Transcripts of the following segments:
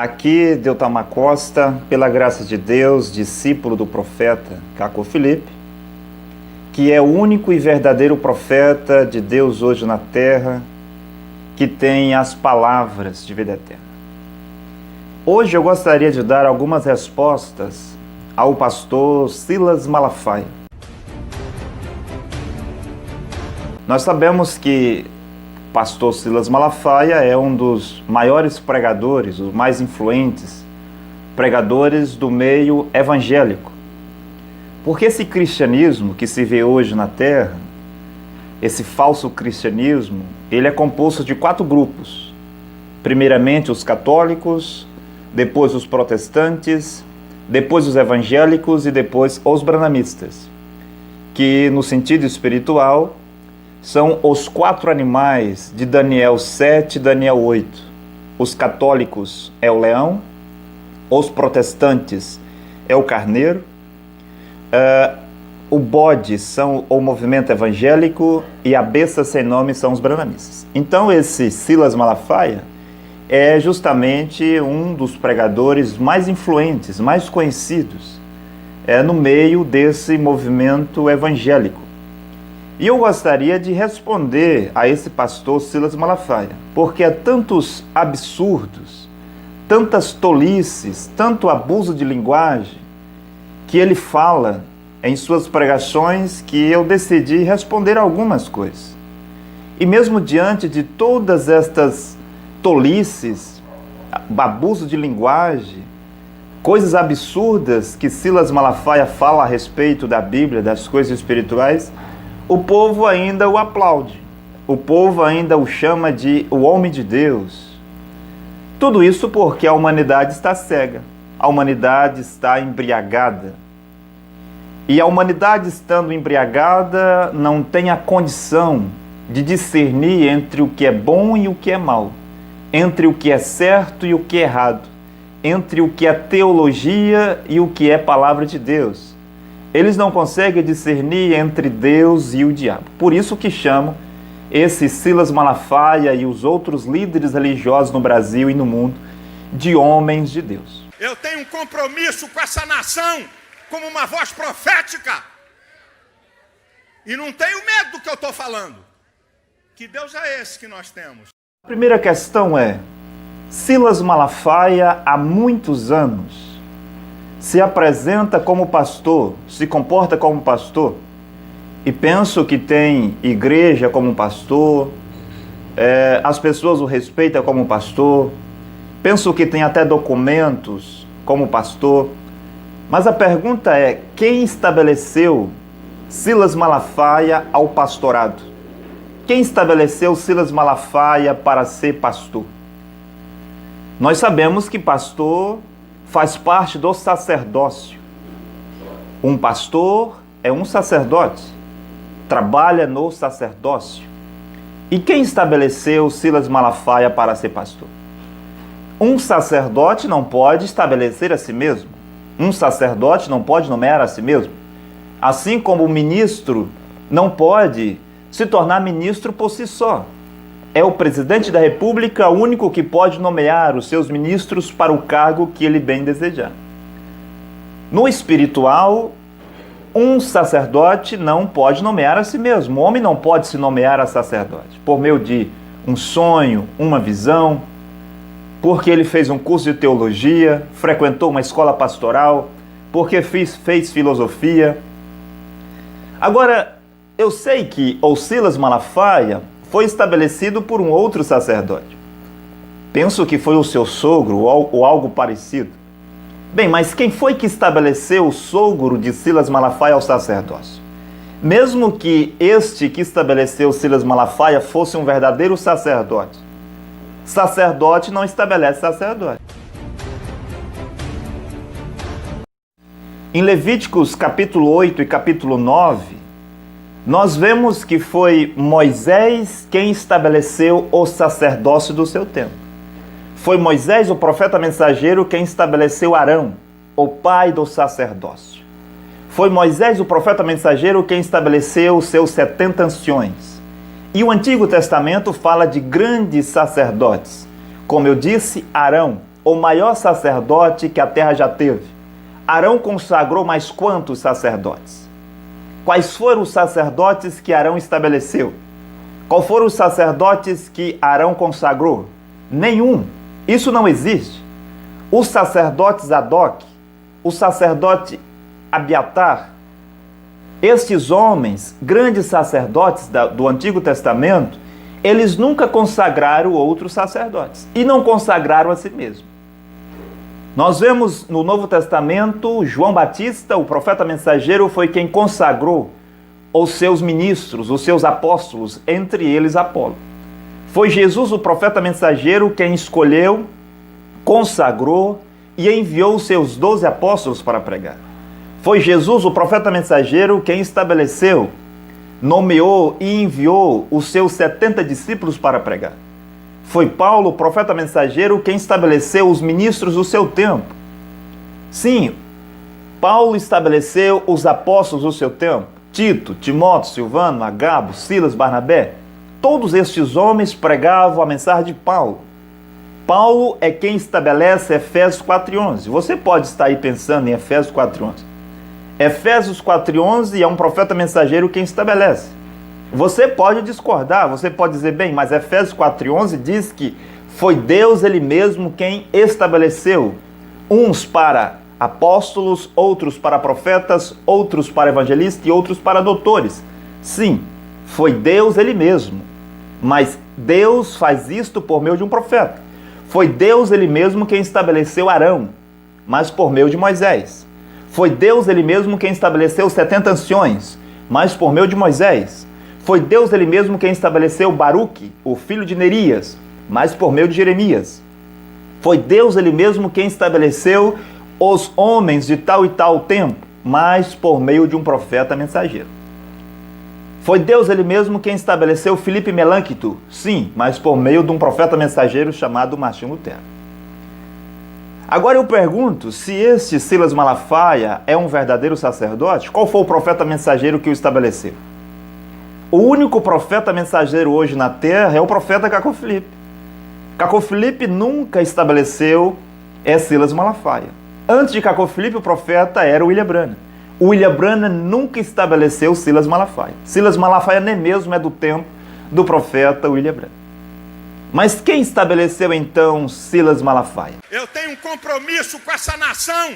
Aqui, Deutamar Costa, pela graça de Deus, discípulo do profeta Caco Felipe, que é o único e verdadeiro profeta de Deus hoje na terra, que tem as palavras de vida eterna. Hoje eu gostaria de dar algumas respostas ao pastor Silas Malafaia. Nós sabemos que o pastor Silas Malafaia é um dos maiores pregadores, os mais influentes pregadores do meio evangélico. Porque esse cristianismo que se vê hoje na terra, esse falso cristianismo, ele é composto de 4 grupos. Primeiramente os católicos, depois os protestantes, depois os evangélicos e depois os branamistas, que no sentido espiritual são os 4 animais de Daniel 7 e Daniel 8. Os católicos é o leão, os protestantes é o carneiro, o bode são o movimento evangélico e a besta sem nome são os branamistas. Então esse Silas Malafaia é justamente um dos pregadores mais influentes, mais conhecidos no meio desse movimento evangélico. E eu gostaria de responder a esse pastor Silas Malafaia, porque há tantos absurdos, tantas tolices, tanto abuso de linguagem que ele fala em suas pregações que eu decidi responder algumas coisas. E mesmo diante de todas estas tolices, abuso de linguagem, coisas absurdas que Silas Malafaia fala a respeito da Bíblia, das coisas espirituais, o povo ainda o aplaude, o povo ainda o chama de o homem de Deus. Tudo isso porque a humanidade está cega, a humanidade está embriagada. E a humanidade estando embriagada não tem a condição de discernir entre o que é bom e o que é mal, entre o que é certo e o que é errado, entre o que é teologia e o que é palavra de Deus. Eles não conseguem discernir entre Deus e o diabo. Por isso que chamam esse Silas Malafaia e os outros líderes religiosos no Brasil e no mundo de homens de Deus. Eu tenho um compromisso com essa nação como uma voz profética. E não tenho medo do que eu estou falando. Que Deus é esse que nós temos? A primeira questão é, Silas Malafaia há muitos anos se apresenta como pastor, se comporta como pastor, e penso que tem igreja como pastor, as pessoas o respeitam como pastor, penso que tem até documentos como pastor, mas a pergunta é, quem estabeleceu Silas Malafaia ao pastorado? Quem estabeleceu Silas Malafaia para ser pastor? Nós sabemos que pastor faz parte do sacerdócio. Um pastor é um sacerdote, trabalha no sacerdócio. E quem estabeleceu Silas Malafaia para ser pastor? Um sacerdote não pode estabelecer a si mesmo. Um sacerdote não pode nomear a si mesmo. Assim como o ministro não pode se tornar ministro por si só. É o presidente da República o único que pode nomear os seus ministros para o cargo que ele bem desejar. No espiritual, um sacerdote não pode nomear a si mesmo. O homem não pode se nomear a sacerdote por meio de um sonho, uma visão, porque ele fez um curso de teologia, frequentou uma escola pastoral, porque fez filosofia. Agora, eu sei que o Silas Malafaia foi estabelecido por um outro sacerdote. Penso que foi o seu sogro ou algo parecido. Bem, mas quem foi que estabeleceu o sogro de Silas Malafaia ao sacerdócio? Mesmo que este que estabeleceu Silas Malafaia fosse um verdadeiro sacerdote, sacerdote não estabelece sacerdote. Em Levíticos capítulo 8 e capítulo 9, nós vemos que foi Moisés quem estabeleceu o sacerdócio do seu tempo. Foi Moisés, o profeta mensageiro, quem estabeleceu Arão, o pai do sacerdócio. Foi Moisés, o profeta mensageiro, quem estabeleceu os seus 70 anciões. E o Antigo Testamento fala de grandes sacerdotes. Como eu disse, Arão, o maior sacerdote que a terra já teve. Arão consagrou mais quantos sacerdotes? Quais foram os sacerdotes que Arão estabeleceu? Qual foram os sacerdotes que Arão consagrou? Nenhum. Isso não existe. Os sacerdotes Zadok, o sacerdote Abiatar, estes homens, grandes sacerdotes do Antigo Testamento, eles nunca consagraram outros sacerdotes e não consagraram a si mesmos. Nós vemos no Novo Testamento, João Batista, o profeta mensageiro, foi quem consagrou os seus ministros, os seus apóstolos, entre eles Apolo. Foi Jesus, o profeta mensageiro, quem escolheu, consagrou e enviou os seus 12 apóstolos para pregar. Foi Jesus, o profeta mensageiro, quem estabeleceu, nomeou e enviou os seus 70 discípulos para pregar. Foi Paulo, o profeta mensageiro, quem estabeleceu os ministros do seu tempo. Sim, Paulo estabeleceu os apóstolos do seu tempo. Tito, Timóteo, Silvano, Agabo, Silas, Barnabé. Todos estes homens pregavam a mensagem de Paulo. Paulo é quem estabelece Efésios 4:11. Você pode estar aí pensando em Efésios 4:11. Efésios 4:11 é um profeta mensageiro quem estabelece. Você pode discordar, você pode dizer, bem, mas Efésios 4:11 diz que foi Deus Ele mesmo quem estabeleceu uns para apóstolos, outros para profetas, outros para evangelistas e outros para doutores. Sim, foi Deus Ele mesmo, mas Deus faz isto por meio de um profeta. Foi Deus Ele mesmo quem estabeleceu Arão, mas por meio de Moisés. Foi Deus Ele mesmo quem estabeleceu os 70 anciões, mas por meio de Moisés. Foi Deus Ele mesmo quem estabeleceu Baruque, o filho de Nerias, mas por meio de Jeremias. Foi Deus Ele mesmo quem estabeleceu os homens de tal e tal tempo, mas por meio de um profeta mensageiro. Foi Deus Ele mesmo quem estabeleceu Filipe Melâncto, sim, mas por meio de um profeta mensageiro chamado Martinho Lutero. Agora eu pergunto, se este Silas Malafaia é um verdadeiro sacerdote, qual foi o profeta mensageiro que o estabeleceu? O único profeta mensageiro hoje na terra é o profeta Cacó Filipe. Cacó Filipe nunca estabeleceu Silas Malafaia. Antes de Cacó Filipe, o profeta era William Branham. O William Branham nunca estabeleceu Silas Malafaia. Silas Malafaia nem mesmo é do tempo do profeta William Branham. Mas quem estabeleceu então Silas Malafaia? Eu tenho um compromisso com essa nação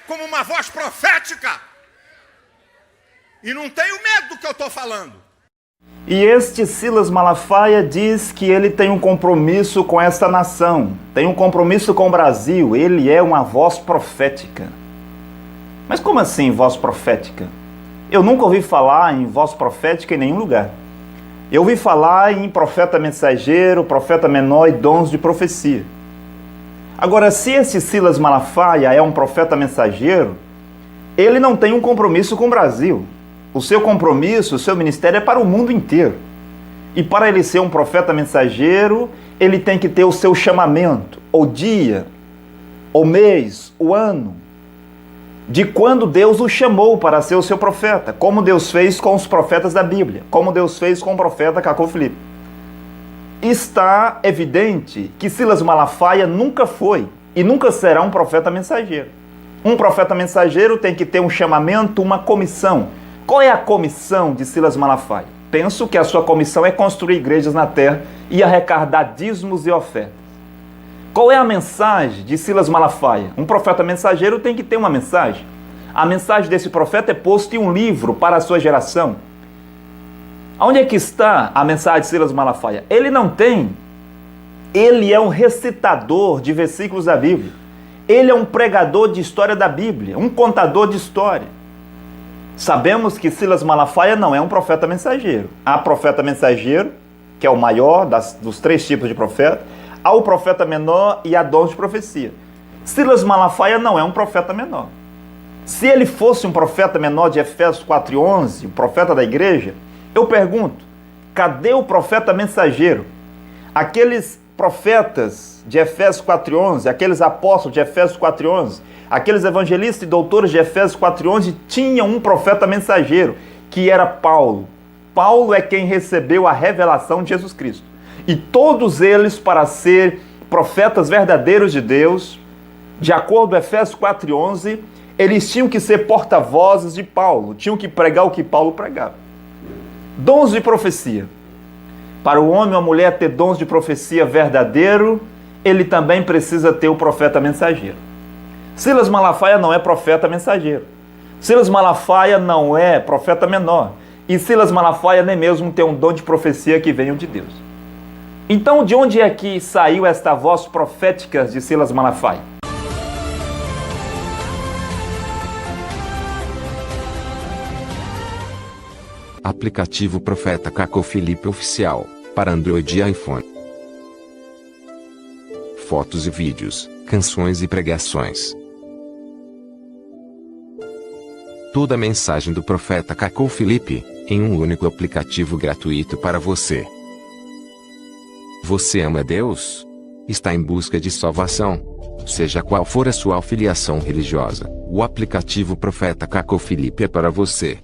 como uma voz profética. E não tenho medo do que eu estou falando. E este Silas Malafaia diz que ele tem um compromisso com essa nação, tem um compromisso com o Brasil, ele é uma voz profética. Mas como assim voz profética? Eu nunca ouvi falar em voz profética em nenhum lugar. Eu ouvi falar em profeta mensageiro, profeta menor e dons de profecia. Agora, se esse Silas Malafaia é um profeta mensageiro, ele não tem um compromisso com o Brasil. O seu compromisso, o seu ministério é para o mundo inteiro. E para ele ser um profeta mensageiro, ele tem que ter o seu chamamento, o dia, o mês, o ano, de quando Deus o chamou para ser o seu profeta, como Deus fez com os profetas da Bíblia, como Deus fez com o profeta Cacó Filipe. Está evidente que Silas Malafaia nunca foi e nunca será um profeta mensageiro. Um profeta mensageiro tem que ter um chamamento, uma comissão. Qual é a comissão de Silas Malafaia? Penso que a sua comissão é construir igrejas na terra e arrecadar dízimos e ofertas. Qual é a mensagem de Silas Malafaia? Um profeta mensageiro tem que ter uma mensagem. A mensagem desse profeta é posta em um livro para a sua geração. Onde é que está a mensagem de Silas Malafaia? Ele não tem. Ele é um recitador de versículos da Bíblia. Ele é um pregador de história da Bíblia, um contador de história. Sabemos que Silas Malafaia não é um profeta mensageiro. Há profeta mensageiro, que é o maior dos 3 tipos de profeta. Há o profeta menor e há dons de profecia. Silas Malafaia não é um profeta menor. Se ele fosse um profeta menor de Efésios 4:11, o profeta da igreja, eu pergunto, cadê o profeta mensageiro? Aqueles profetas de Efésios 4:11, aqueles apóstolos de Efésios 4:11, aqueles evangelistas e doutores de Efésios 4:11 tinham um profeta mensageiro, que era Paulo. Paulo é quem recebeu a revelação de Jesus Cristo. E todos eles, para ser profetas verdadeiros de Deus, De acordo com Efésios 4:11, eles tinham que ser porta-vozes de Paulo, tinham que pregar o que Paulo pregava. Dons de profecia. Para o homem ou a mulher ter dons de profecia verdadeiro, ele também precisa ter o profeta mensageiro. Silas Malafaia não é profeta mensageiro. Silas Malafaia não é profeta menor. E Silas Malafaia nem mesmo tem um dom de profecia que venha de Deus. Então, de onde é que saiu esta voz profética de Silas Malafaia? Aplicativo Profeta Caco Felipe Oficial, para Android e iPhone. Fotos e vídeos, canções e pregações. Toda a mensagem do Profeta Caco Felipe, em um único aplicativo gratuito para você. Você ama Deus? Está em busca de salvação? Seja qual for a sua afiliação religiosa, o aplicativo Profeta Caco Felipe é para você.